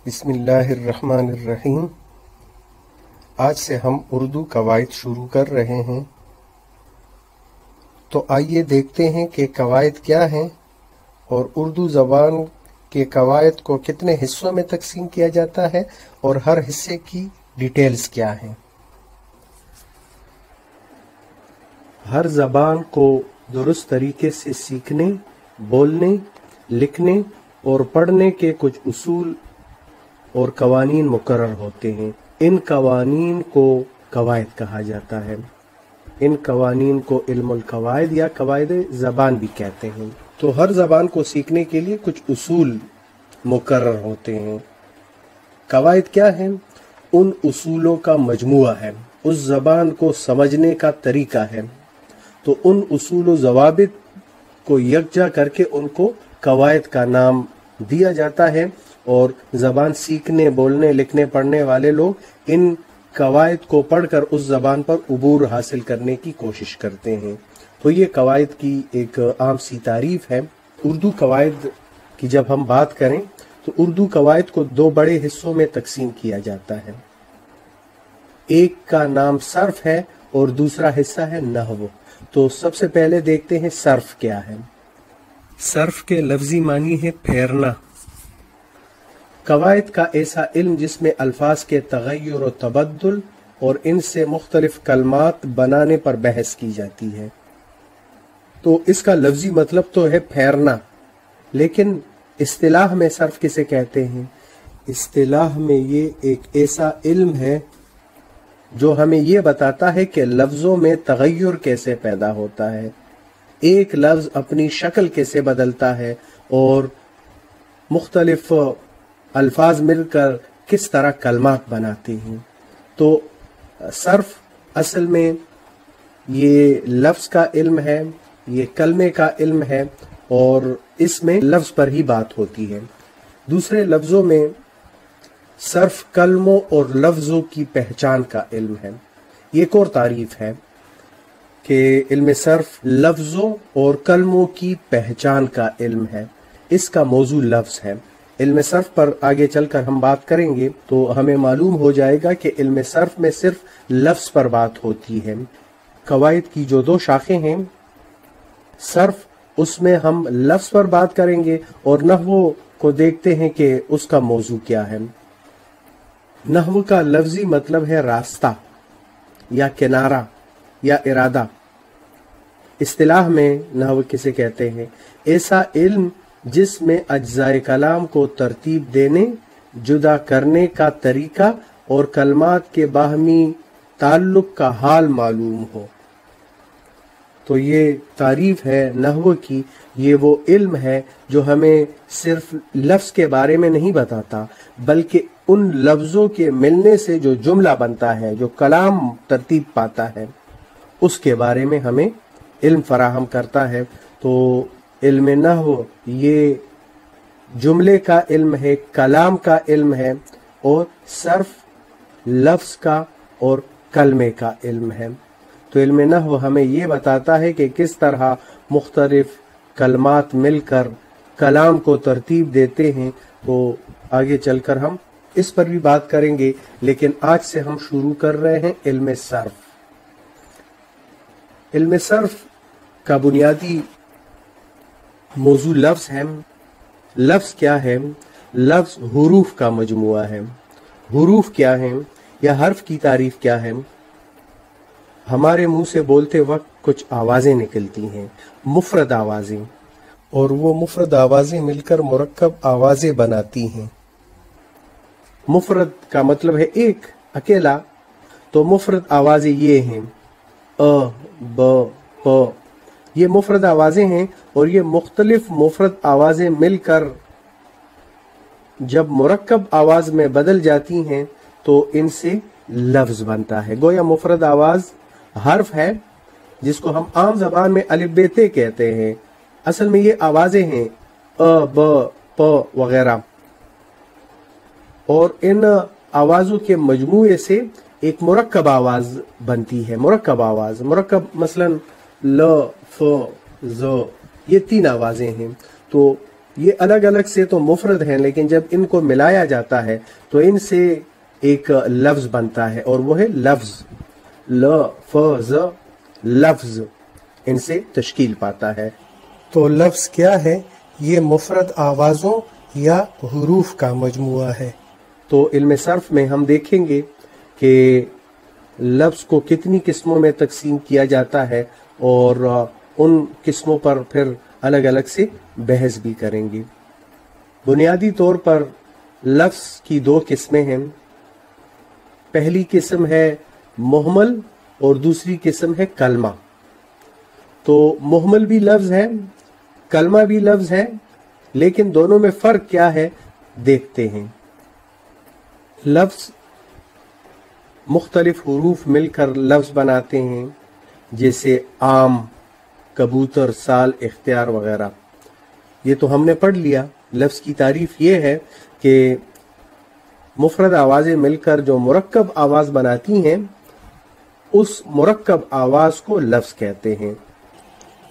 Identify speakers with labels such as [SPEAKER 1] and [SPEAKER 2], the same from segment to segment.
[SPEAKER 1] بسم اللہ الرحمن الرحیم۔ آج سے ہم اردو قواعد شروع کر رہے ہیں، تو آئیے دیکھتے ہیں کہ قواعد کیا ہیں اور اردو زبان کے قواعد کو کتنے حصوں میں تقسیم کیا جاتا ہے اور ہر حصے کی ڈیٹیلز کیا ہیں۔ ہر زبان کو درست طریقے سے سیکھنے، بولنے، لکھنے اور پڑھنے کے کچھ اصول اور قوانین مقرر ہوتے ہیں۔ ان قوانین کو قواعد کہا جاتا ہے۔ ان قوانین کو علم القواعد یا قواعد زبان بھی کہتے ہیں۔ تو ہر زبان کو سیکھنے کے لیے کچھ اصول مقرر ہوتے ہیں۔ قواعد کیا ہیں؟ ان اصولوں کا مجموعہ ہے، اس زبان کو سمجھنے کا طریقہ ہے۔ تو ان اصول و ضوابط کو یکجا کر کے ان کو قواعد کا نام دیا جاتا ہے، اور زبان سیکھنے، بولنے، لکھنے، پڑھنے والے لوگ ان قواعد کو پڑھ کر اس زبان پر عبور حاصل کرنے کی کوشش کرتے ہیں۔ تو یہ قواعد کی ایک عام سی تعریف ہے۔ اردو قواعد کی جب ہم بات کریں تو اردو قواعد کو دو بڑے حصوں میں تقسیم کیا جاتا ہے۔ ایک کا نام صرف ہے اور دوسرا حصہ ہے نحو۔ تو سب سے پہلے دیکھتے ہیں صرف کیا ہے۔ صرف کے لفظی معنی ہے پھیرنا۔ قواعد کا ایسا علم جس میں الفاظ کے تغیر و تبدل اور ان سے مختلف کلمات بنانے پر بحث کی جاتی ہے۔ تو اس کا لفظی مطلب تو ہے پھیرنا، لیکن اصطلاح میں صرف کسے کہتے ہیں؟ اصطلاح میں یہ ایک ایسا علم ہے جو ہمیں یہ بتاتا ہے کہ لفظوں میں تغیر کیسے پیدا ہوتا ہے، ایک لفظ اپنی شکل کیسے بدلتا ہے، اور مختلف الفاظ مل کر کس طرح کلمات بناتے ہیں۔ تو صرف اصل میں یہ لفظ کا علم ہے، یہ کلمے کا علم ہے، اور اس میں لفظ پر ہی بات ہوتی ہے۔ دوسرے لفظوں میں صرف کلموں اور لفظوں کی پہچان کا علم ہے۔ یہ ایک اور تعریف ہے کہ علم صرف لفظوں اور کلموں کی پہچان کا علم ہے۔ اس کا موضوع لفظ ہے۔ علم صرف پر آگے چل کر ہم بات کریں گے تو ہمیں معلوم ہو جائے گا کہ علم صرف میں صرف لفظ پر بات ہوتی ہے۔ قواعد کی جو دو شاخیں ہیں، صرف اس میں ہم لفظ پر بات کریں گے، اور نحو کو دیکھتے ہیں کہ اس کا موضوع کیا ہے۔ نحو کا لفظی مطلب ہے راستہ یا کنارہ یا ارادہ۔ اصطلاح میں نحو کسے کہتے ہیں؟ ایسا علم جس میں اجزائے کلام کو ترتیب دینے، جدا کرنے کا طریقہ اور کلمات کے باہمی تعلق کا حال معلوم ہو۔ تو یہ تعریف ہے نحو کی۔ یہ وہ علم ہے جو ہمیں صرف لفظ کے بارے میں نہیں بتاتا، بلکہ ان لفظوں کے ملنے سے جو جملہ بنتا ہے، جو کلام ترتیب پاتا ہے، اس کے بارے میں ہمیں علم فراہم کرتا ہے۔ تو علم نحو یہ جملے کا علم ہے، کلام کا علم ہے، اور صرف لفظ کا اور کلمے کا علم ہے۔ تو علم نحو ہمیں یہ بتاتا ہے کہ کس طرح مختلف کلمات مل کر کلام کو ترتیب دیتے ہیں۔ تو آگے چل کر ہم اس پر بھی بات کریں گے، لیکن آج سے ہم شروع کر رہے ہیں علم صرف۔ علم صرف کا بنیادی موضوع لفظ ہے۔ لفظ کیا ہے؟ لفظ حروف کا مجموعہ ہے۔ حروف کیا ہیں یا حرف کی تعریف کیا ہے؟ ہمارے منہ سے بولتے وقت کچھ آوازیں نکلتی ہیں، مفرد آوازیں، اور وہ مفرد آوازیں مل کر مرکب آوازیں بناتی ہیں۔ مفرد کا مطلب ہے ایک، اکیلا۔ تو مفرد آوازیں یہ ہیں: ا، ب، پ۔ یہ مفرد آوازیں ہیں، اور یہ مختلف مفرد آوازیں مل کر جب مرکب آواز میں بدل جاتی ہیں تو ان سے لفظ بنتا ہے۔ گویا مفرد آواز حرف ہے جس کو ہم عام زبان میں الف ب ت کہتے ہیں، اصل میں یہ آوازیں ہیں ا، ب، پ وغیرہ، اور ان آوازوں کے مجموعے سے ایک مرکب آواز بنتی ہے۔ مرکب آواز، مرکب مثلا ل، ف، ز، یہ تین آوازیں ہیں۔ تو یہ الگ الگ سے تو مفرد ہیں، لیکن جب ان کو ملایا جاتا ہے تو ان سے ایک لفظ بنتا ہے، اور وہ ہے لفظ، لفظ، لفظ، ان سے تشکیل پاتا ہے۔
[SPEAKER 2] تو لفظ کیا ہے؟ یہ مفرد آوازوں یا حروف کا مجموعہ ہے۔
[SPEAKER 1] تو علم صرف میں ہم دیکھیں گے کہ لفظ کو کتنی قسموں میں تقسیم کیا جاتا ہے، اور ان قسموں پر پھر الگ الگ سے بحث بھی کریں گے۔ بنیادی طور پر لفظ کی دو قسمیں ہیں۔ پہلی قسم ہے محمل اور دوسری قسم ہے کلمہ۔ تو محمل بھی لفظ ہے، کلمہ بھی لفظ ہے، لیکن دونوں میں فرق کیا ہے دیکھتے ہیں۔ لفظ مختلف حروف مل کر لفظ بناتے ہیں، جیسے عام، کبوتر، سال، اختیار وغیرہ۔ یہ تو ہم نے پڑھ لیا۔ لفظ کی تعریف یہ ہے کہ مفرد آوازیں مل کر جو مرکب آواز بناتی ہیں، اس مرکب آواز کو لفظ کہتے ہیں۔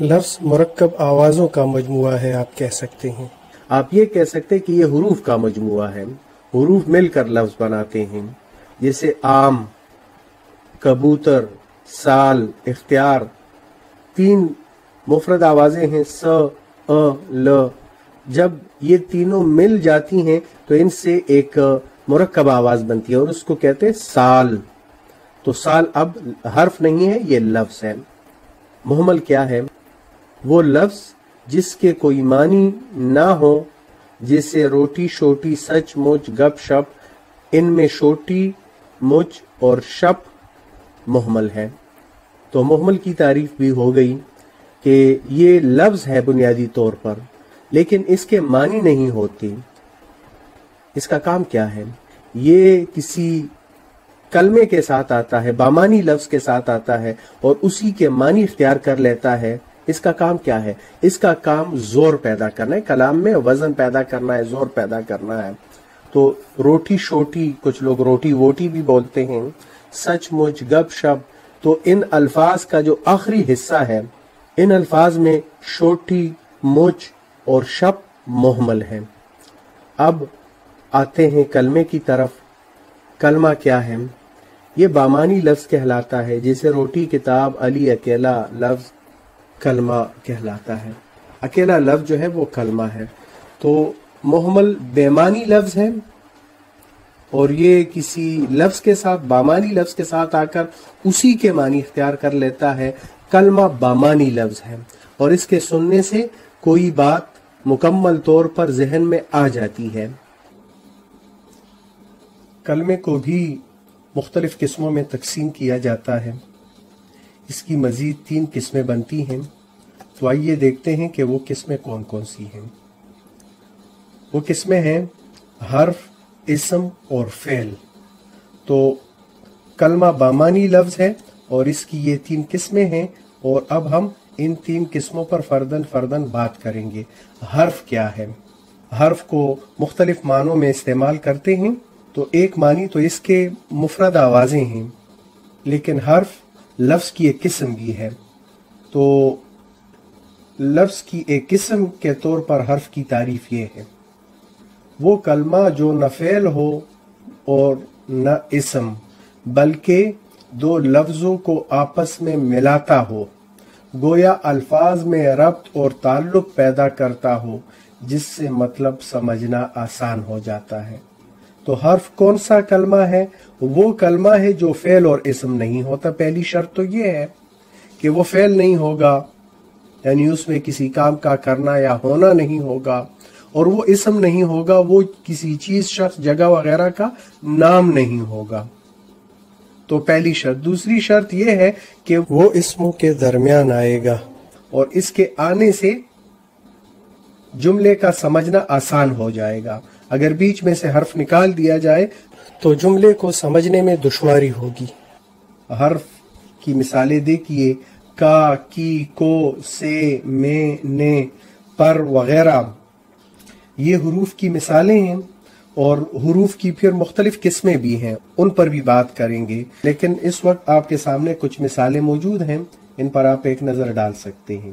[SPEAKER 2] لفظ مرکب آوازوں کا مجموعہ ہے، آپ کہہ سکتے ہیں۔
[SPEAKER 1] آپ یہ کہہ سکتے کہ یہ حروف کا مجموعہ ہے، حروف مل کر لفظ بناتے ہیں، جیسے عام، کبوتر، سال، اختیار، تین مفرد آوازیں ہیں، س، ا، ل۔ جب یہ تینوں مل جاتی ہیں تو ان سے ایک مرکب آواز بنتی ہے، اور اس کو کہتے ہیں سال۔ تو سال اب حرف نہیں ہے، یہ لفظ ہے۔ محمل کیا ہے؟ وہ لفظ جس کے کوئی معنی نہ ہو، جیسے روٹی، شوٹی، سچ مچ، گپ شپ۔ ان میں شوٹی، مچ اور شپ محمل ہے۔ تو محمل کی تعریف بھی ہو گئی کہ یہ لفظ ہے بنیادی طور پر، لیکن اس کے معنی نہیں ہوتے۔ اس کا کام کیا ہے؟ یہ کسی کلمے کے ساتھ آتا ہے، بامانی لفظ کے ساتھ آتا ہے، اور اسی کے معنی اختیار کر لیتا ہے۔ اس کا کام کیا ہے؟ اس کا کام زور پیدا کرنا ہے، کلام میں وزن پیدا کرنا ہے، زور پیدا کرنا ہے۔ تو روٹی، شوٹی، کچھ لوگ روٹی ووٹی بھی بولتے ہیں، سچ مچ، گپ شپ۔ تو ان الفاظ کا جو آخری حصہ ہے، ان الفاظ میں شوٹی، مچ اور شپ محمل ہیں۔ اب آتے ہیں کلمے کی طرف۔ کلمہ کیا ہے؟ یہ بامانی لفظ کہلاتا ہے، جیسے روٹی، کتاب، علی، اکیلا لفظ کلمہ کہلاتا ہے۔ اکیلا لفظ جو ہے وہ کلمہ ہے۔ تو محمل بےمانی لفظ ہے، اور یہ کسی لفظ کے ساتھ، بامانی لفظ کے ساتھ آ کر اسی کے معنی اختیار کر لیتا ہے۔ کلمہ بامانی لفظ ہے، اور اس کے سننے سے کوئی بات مکمل طور پر ذہن میں آ جاتی ہے۔ کلمے کو بھی مختلف قسموں میں تقسیم کیا جاتا ہے۔ اس کی مزید 3 قسمیں بنتی ہیں۔ تو آئیے دیکھتے ہیں کہ وہ قسمیں کون کون سی ہیں۔ وہ قسمیں ہیں حرف، اسم اور فعل۔ تو کلمہ بامانی لفظ ہے، اور اس کی یہ 3 قسمیں ہیں، اور اب ہم ان 3 قسموں پر فرداً فرداً بات کریں گے۔ حرف کیا ہے؟ حرف کو مختلف معنوں میں استعمال کرتے ہیں۔ تو ایک معنی تو اس کے مفرد آوازیں ہیں، لیکن حرف لفظ کی ایک قسم بھی ہے۔ تو لفظ کی ایک قسم کے طور پر حرف کی تعریف یہ ہے: وہ کلمہ جو نہ فعل ہو اور نہ اسم، بلکہ 2 لفظوں کو آپس میں ملاتا ہو، گویا الفاظ میں ربط اور تعلق پیدا کرتا ہو، جس سے مطلب سمجھنا آسان ہو جاتا ہے۔ تو حرف کون سا کلمہ ہے؟ وہ کلمہ ہے جو فعل اور اسم نہیں ہوتا۔ پہلی شرط تو یہ ہے کہ وہ فعل نہیں ہوگا، یعنی اس میں کسی کام کا کرنا یا ہونا نہیں ہوگا، اور وہ اسم نہیں ہوگا، وہ کسی چیز، شخص، جگہ وغیرہ کا نام نہیں ہوگا۔ تو پہلی شرط۔ دوسری شرط یہ ہے کہ
[SPEAKER 2] وہ اسموں کے درمیان آئے گا،
[SPEAKER 1] اور اس کے آنے سے جملے کا سمجھنا آسان ہو جائے گا۔ اگر بیچ میں سے حرف نکال دیا جائے
[SPEAKER 2] تو جملے کو سمجھنے میں دشواری ہوگی۔
[SPEAKER 1] حرف کی مثالیں دیکھیے: کا، کی، کو، سے، میں، نے، پر وغیرہ۔ یہ حروف کی مثالیں ہیں، اور حروف کی پھر مختلف قسمیں بھی ہیں، ان پر بھی بات کریں گے۔ لیکن اس وقت آپ کے سامنے کچھ مثالیں موجود ہیں، ان پر آپ ایک نظر ڈال سکتے ہیں۔